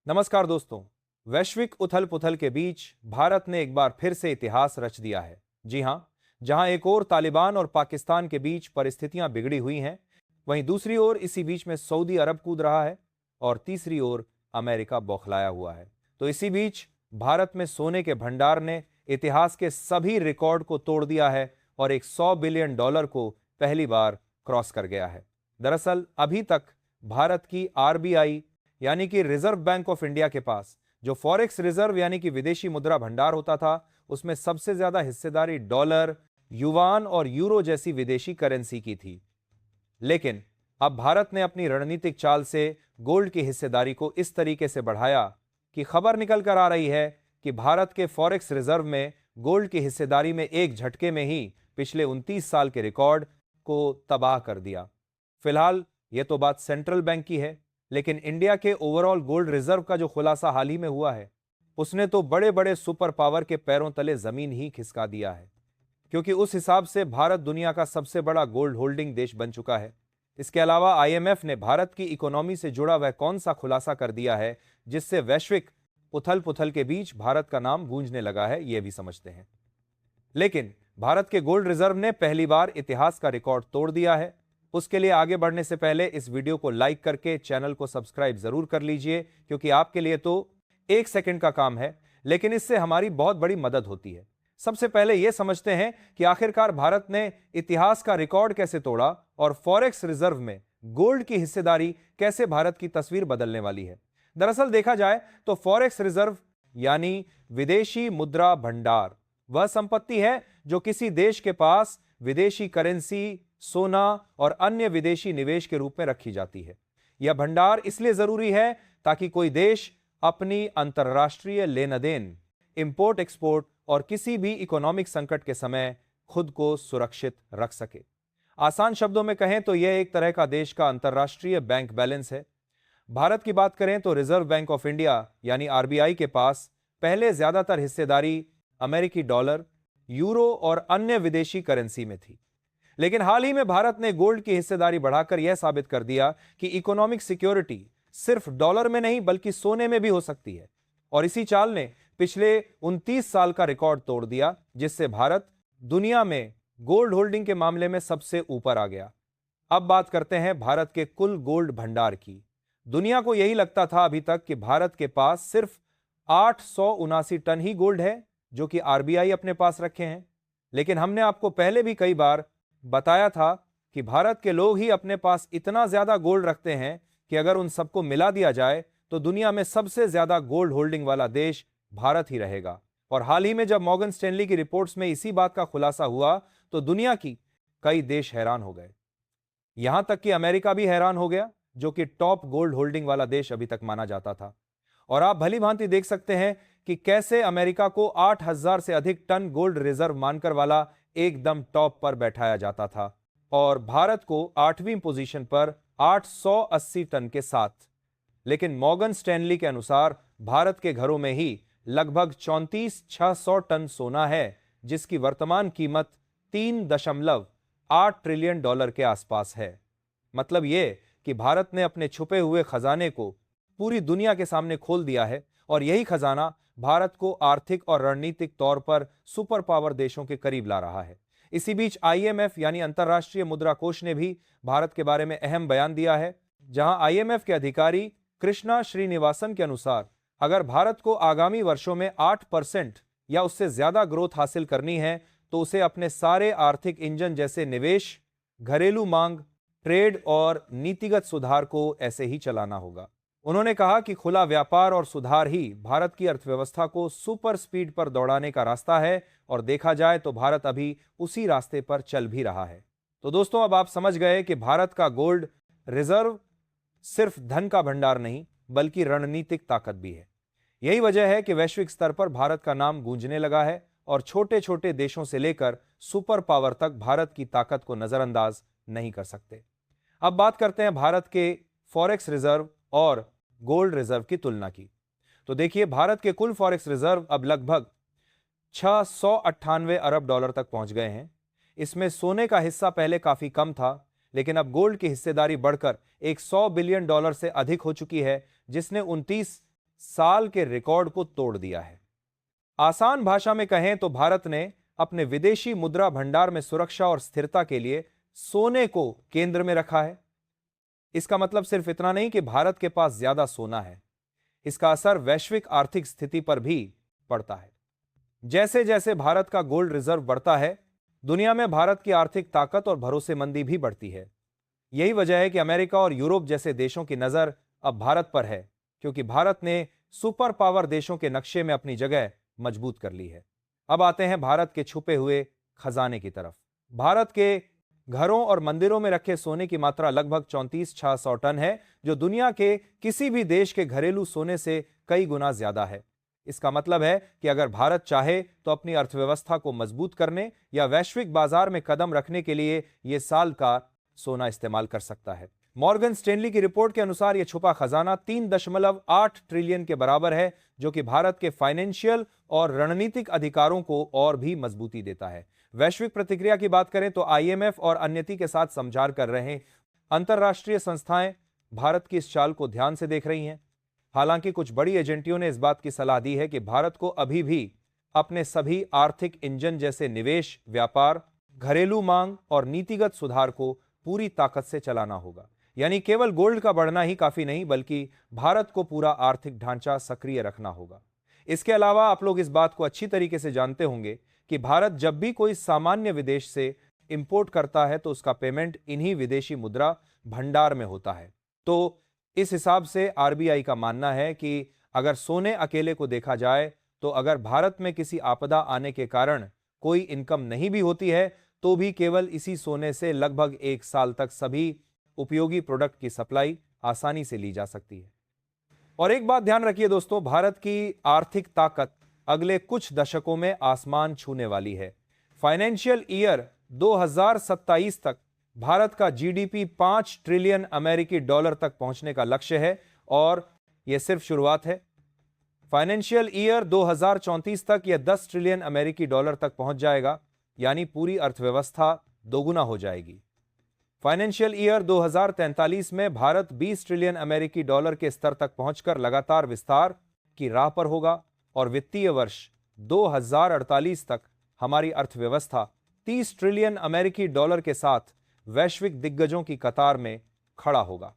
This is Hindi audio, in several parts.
नमस्कार दोस्तों। वैश्विक उथल पुथल के बीच भारत ने एक बार फिर से इतिहास रच दिया है। जी हां, जहां एक ओर तालिबान और पाकिस्तान के बीच परिस्थितियां बिगड़ी हुई हैं, वहीं दूसरी ओर इसी बीच में सऊदी अरब कूद रहा है और तीसरी ओर अमेरिका बौखलाया हुआ है। तो इसी बीच भारत में सोने के भंडार ने इतिहास के सभी रिकॉर्ड को तोड़ दिया है और एक $100 बिलियन को पहली बार क्रॉस कर गया है। दरअसल अभी तक भारत की आरबीआई यानी कि रिजर्व बैंक ऑफ इंडिया के पास जो फॉरेक्स रिजर्व यानी कि विदेशी मुद्रा भंडार होता था, उसमें सबसे ज्यादा हिस्सेदारी डॉलर, युवान और यूरो जैसी विदेशी करेंसी की थी। लेकिन अब भारत ने अपनी रणनीतिक चाल से गोल्ड की हिस्सेदारी को इस तरीके से बढ़ाया कि खबर निकल कर आ रही है कि भारत के फॉरेक्स रिजर्व में गोल्ड की हिस्सेदारी में एक झटके में ही पिछले 29 साल के रिकॉर्ड को तबाह कर दिया। फिलहाल यह तो बात सेंट्रल बैंक की है, लेकिन इंडिया के ओवरऑल गोल्ड रिजर्व का जो खुलासा हाल ही में हुआ है, उसने तो बड़े बड़े सुपर पावर के पैरों तले जमीन ही खिसका दिया है, क्योंकि उस हिसाब से भारत दुनिया का सबसे बड़ा गोल्ड होल्डिंग देश बन चुका है। इसके अलावा आईएमएफ ने भारत की इकोनॉमी से जुड़ा वह कौन सा खुलासा कर दिया है जिससे वैश्विक उथल पुथल के बीच भारत का नाम गूंजने लगा है, यह भी समझते हैं। लेकिन भारत के गोल्ड रिजर्व ने पहली बार इतिहास का रिकॉर्ड तोड़ दिया है। उसके लिए आगे बढ़ने से पहले इस वीडियो को लाइक करके चैनल को सब्सक्राइब जरूर कर लीजिए, क्योंकि आपके लिए तो 1 सेकंड का काम है, लेकिन इससे हमारी बहुत बड़ी मदद होती है। सबसे पहले यह समझते हैं कि आखिरकार भारत ने इतिहास का रिकॉर्ड कैसे तोड़ा और फॉरेक्स रिजर्व में गोल्ड की हिस्सेदारी कैसे भारत की तस्वीर बदलने वाली है। दरअसल देखा जाए तो फॉरेक्स रिजर्व यानी विदेशी मुद्रा भंडार वह संपत्ति है जो किसी देश के पास विदेशी करेंसी, सोना और अन्य विदेशी निवेश के रूप में रखी जाती है। यह भंडार इसलिए जरूरी है ताकि कोई देश अपनी अंतर्राष्ट्रीय लेन देन, इंपोर्ट एक्सपोर्ट और किसी भी इकोनॉमिक संकट के समय खुद को सुरक्षित रख सके। आसान शब्दों में कहें तो यह एक तरह का देश का अंतर्राष्ट्रीय बैंक बैलेंस है। भारत की बात करें तो रिजर्व बैंक ऑफ इंडिया यानी आरबीआई के पास पहले ज्यादातर हिस्सेदारी अमेरिकी डॉलर, यूरो और अन्य विदेशी करेंसी में थी। लेकिन हाल ही में भारत ने गोल्ड की हिस्सेदारी बढ़ाकर यह साबित कर दिया कि इकोनॉमिक सिक्योरिटी सिर्फ डॉलर में नहीं बल्कि सोने में भी हो सकती है। और इसी चाल ने पिछले 29 साल का रिकॉर्ड तोड़ दिया, जिससे भारत दुनिया में गोल्ड होल्डिंग के मामले में सबसे ऊपर आ गया। अब बात करते हैं भारत के कुल गोल्ड भंडार की। दुनिया को यही लगता था अभी तक कि भारत के पास सिर्फ 879 टन ही गोल्ड है जो कि आरबीआई अपने पास रखे हैं। लेकिन हमने आपको पहले भी कई बार बताया था कि भारत के लोग ही अपने पास इतना ज्यादा गोल्ड रखते हैं कि अगर उन सबको मिला दिया जाए तो दुनिया में सबसे ज्यादा गोल्ड होल्डिंग वाला देश भारत ही रहेगा। और हाल ही में जब मॉर्गन स्टैनली की रिपोर्ट्स में इसी बात का खुलासा हुआ तो दुनिया की कई देश हैरान हो गए। यहां तक कि अमेरिका भी हैरान हो गया, जो कि टॉप गोल्ड होल्डिंग वाला देश अभी तक माना जाता था। और आप भली भांति देख सकते हैं कि कैसे अमेरिका को 8000 से अधिक टन गोल्ड रिजर्व मानकर वाला एकदम टॉप पर बैठाया जाता था और भारत को 8वीं पोजीशन पर 880 टन के साथ। लेकिन मॉर्गन स्टैनली के अनुसार भारत के घरों में ही लगभग 34,600 टन सोना है, जिसकी वर्तमान कीमत $3.8 ट्रिलियन के आसपास है। मतलब यह कि भारत ने अपने छुपे हुए खजाने को पूरी दुनिया के सामने खोल दिया है और यही खजाना भारत को आर्थिक और रणनीतिक तौर पर सुपर पावर देशों के करीब ला रहा है। इसी बीच आईएमएफ यानी अंतर्राष्ट्रीय मुद्रा कोष ने भी भारत के बारे में अहम बयान दिया है, जहां आईएमएफ के अधिकारी कृष्णा श्रीनिवासन के अनुसार अगर भारत को आगामी वर्षों में 8% या उससे ज्यादा ग्रोथ हासिल करनी है तो उसे अपने सारे आर्थिक इंजन जैसे निवेश, घरेलू मांग, ट्रेड और नीतिगत सुधार को ऐसे ही चलाना होगा। उन्होंने कहा कि खुला व्यापार और सुधार ही भारत की अर्थव्यवस्था को सुपर स्पीड पर दौड़ाने का रास्ता है और देखा जाए तो भारत अभी उसी रास्ते पर चल भी रहा है। तो दोस्तों, अब आप समझ गए कि भारत का गोल्ड रिजर्व सिर्फ धन का भंडार नहीं बल्कि रणनीतिक ताकत भी है। यही वजह है कि वैश्विक स्तर पर भारत का नाम गूंजने लगा है और छोटे छोटे देशों से लेकर सुपर पावर तक भारत की ताकत को नजरअंदाज नहीं कर सकते। अब बात करते हैं भारत के फॉरेक्स रिजर्व और गोल्ड रिजर्व की तुलना की। तो देखिए, भारत के कुल फॉरेक्स रिजर्व अब लगभग $698 अरब तक पहुंच गए हैं। इसमें सोने का हिस्सा पहले काफी कम था, लेकिन अब गोल्ड की हिस्सेदारी बढ़कर एक $100 बिलियन से अधिक हो चुकी है, जिसने 29 साल के रिकॉर्ड को तोड़ दिया है। आसान भाषा में कहें तो भारत ने अपने विदेशी मुद्रा भंडार में सुरक्षा और स्थिरता के लिए सोने को केंद्र में रखा है। इसका मतलब सिर्फ इतना नहीं कि भारत के पास ज्यादा सोना है, इसका असर वैश्विक आर्थिक स्थिति पर भी पड़ता है। जैसे जैसे भारत का गोल्ड रिजर्व बढ़ता है, दुनिया में भारत की आर्थिक ताकत और भरोसेमंदी भी बढ़ती है। यही वजह है कि अमेरिका और यूरोप जैसे देशों की नजर अब भारत पर है, क्योंकि भारत ने सुपर पावर देशों के नक्शे में अपनी जगह मजबूत कर ली है। अब आते हैं भारत के छुपे हुए खजाने की तरफ। भारत के घरों और मंदिरों में रखे सोने की मात्रा लगभग 34,600 टन है, जो दुनिया के किसी भी देश के घरेलू सोने से कई गुना ज्यादा है। इसका मतलब है कि अगर भारत चाहे तो अपनी अर्थव्यवस्था को मजबूत करने या वैश्विक बाजार में कदम रखने के लिए यह साल का सोना इस्तेमाल कर सकता है। मॉर्गन स्टैनली की रिपोर्ट के अनुसार यह छुपा खजाना 3.8 ट्रिलियन के बराबर है, जो कि भारत के फाइनेंशियल और रणनीतिक अधिकारों को और भी मजबूती देता है। वैश्विक प्रतिक्रिया की बात करें तो आईएमएफ और अन्यति के साथ समझार कर रहे अंतरराष्ट्रीय संस्थाएं भारत की इस चाल को ध्यान से देख रही हैं। हालांकि कुछ बड़ी एजेंटियों ने इस बात की सलाह दी है कि भारत को अभी भी अपने सभी आर्थिक इंजन जैसे निवेश, व्यापार, घरेलू मांग और नीतिगत सुधार को पूरी ताकत से चलाना होगा। यानी केवल गोल्ड का बढ़ना ही काफी नहीं, बल्कि भारत को पूरा आर्थिक ढांचा सक्रिय रखना होगा। इसके अलावा आप लोग इस बात को अच्छी तरीके से जानते होंगे कि भारत जब भी कोई सामान्य विदेश से इंपोर्ट करता है तो उसका पेमेंट इन्हीं विदेशी मुद्रा भंडार में होता है। तो इस हिसाब से आरबीआई का मानना है कि अगर सोने अकेले को देखा जाए तो अगर भारत में किसी आपदा आने के कारण कोई इनकम नहीं भी होती है तो भी केवल इसी सोने से लगभग 1 साल तक सभी उपयोगी प्रोडक्ट की सप्लाई आसानी से ली जा सकती है। और एक बात ध्यान रखिए दोस्तों, भारत की आर्थिक ताकत अगले कुछ दशकों में आसमान छूने वाली है। फाइनेंशियल ईयर 2027 तक भारत का जीडीपी 5 ट्रिलियन अमेरिकी डॉलर तक पहुंचने का लक्ष्य है और यह सिर्फ शुरुआत है। फाइनेंशियल ईयर 2034 तक यह 10 ट्रिलियन अमेरिकी डॉलर तक पहुंच जाएगा, यानी पूरी अर्थव्यवस्था दोगुना हो जाएगी। फाइनेंशियल ईयर 2043 में भारत 20 ट्रिलियन अमेरिकी डॉलर के स्तर तक पहुंचकर लगातार विस्तार की राह पर होगा और वित्तीय वर्ष 2048 तक हमारी अर्थव्यवस्था 30 ट्रिलियन अमेरिकी डॉलर के साथ वैश्विक दिग्गजों की कतार में खड़ा होगा।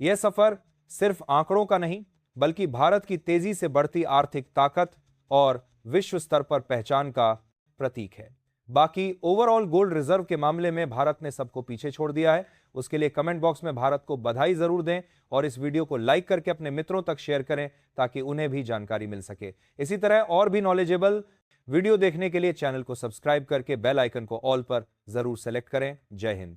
यह सफर सिर्फ आंकड़ों का नहीं, बल्कि भारत की तेजी से बढ़ती आर्थिक ताकत और विश्व स्तर पर पहचान का प्रतीक है। बाकी ओवरऑल गोल्ड रिजर्व के मामले में भारत ने सबको पीछे छोड़ दिया है। उसके लिए कमेंट बॉक्स में भारत को बधाई जरूर दें और इस वीडियो को लाइक करके अपने मित्रों तक शेयर करें ताकि उन्हें भी जानकारी मिल सके। इसी तरह और भी नॉलेजेबल वीडियो देखने के लिए चैनल को सब्सक्राइब करके बेल आइकन को ऑल पर जरूर सेलेक्ट करें। जय हिंद।